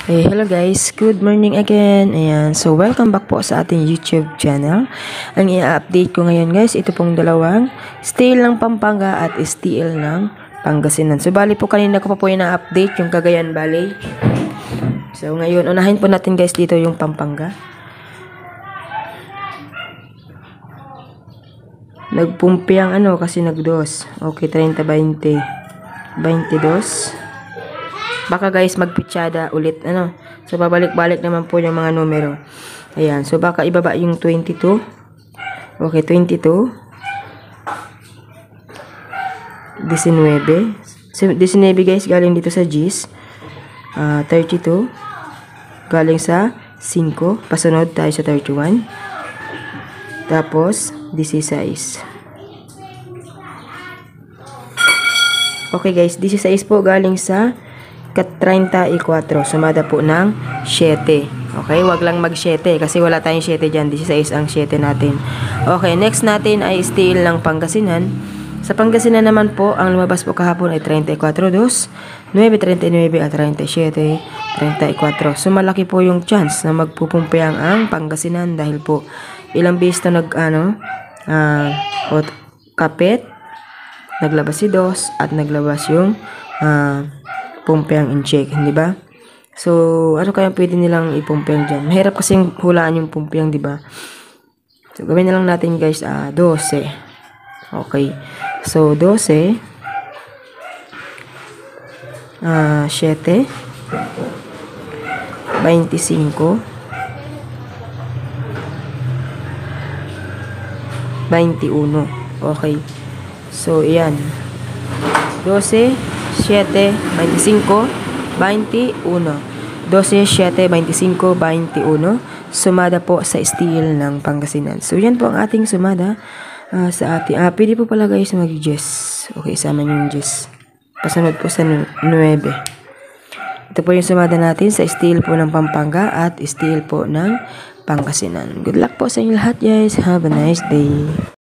Hello guys, good morning again. Ayan, so welcome back po sa ating YouTube channel. Ang i-update ko ngayon guys, ito pong dalawang steel ng Pampanga at steel ng Pangasinan. So bali po kanina ko pa po yung na-update yung Cagayan Valley. So ngayon, unahin po natin guys dito yung Pampanga. Nagpumpi ang kasi nagdos. Okay, 30-20. 22. Baka guys magpitsada ulit So babalik-balik naman po yung mga numero. Ayan, so baka ibaba yung 22. Okay, 22. 19. 19 guys galing dito sa G's. 32 galing sa 5, pasunod tayo sa 31. Tapos 16. Okay guys, 16 po galing sa 34. Sumada po ng 7. Okay, wag lang mag 7 kasi wala tayong 7 dyan. 16 ang 7 natin. Okay, next natin ay steel ng Pangasinan. Sa Pangasinan naman po, ang lumabas po kahapon ay 34-2, 9-39 at 37-34. So malaki po yung chance na magpupumpayang ang Pangasinan dahil po ilang beses na kapit, naglabas si dos at naglabas yung pumpayang in-check, di ba? So, ano kaya pwede nilang ipumpayang dyan? Mahirap kasing hulaan yung pumpayang, di ba? So, gawin na lang natin guys, 12. Okay. So, 12, 7, 25, 21. Okay. So, ayan. 12, 7, 25, 21. 12, 7, 25, 21. Sumada po sa steel ng Pangasinan. So, yan po ang ating sumada sa ating. Pwede po pala guys mag-Jess. Okay, isama nyo yung Jess. Pasunod po sa 9. Ito po yung sumada natin sa steel po ng Pampanga at steel po ng Pangasinan. Good luck po sa inyo lahat guys. Have a nice day.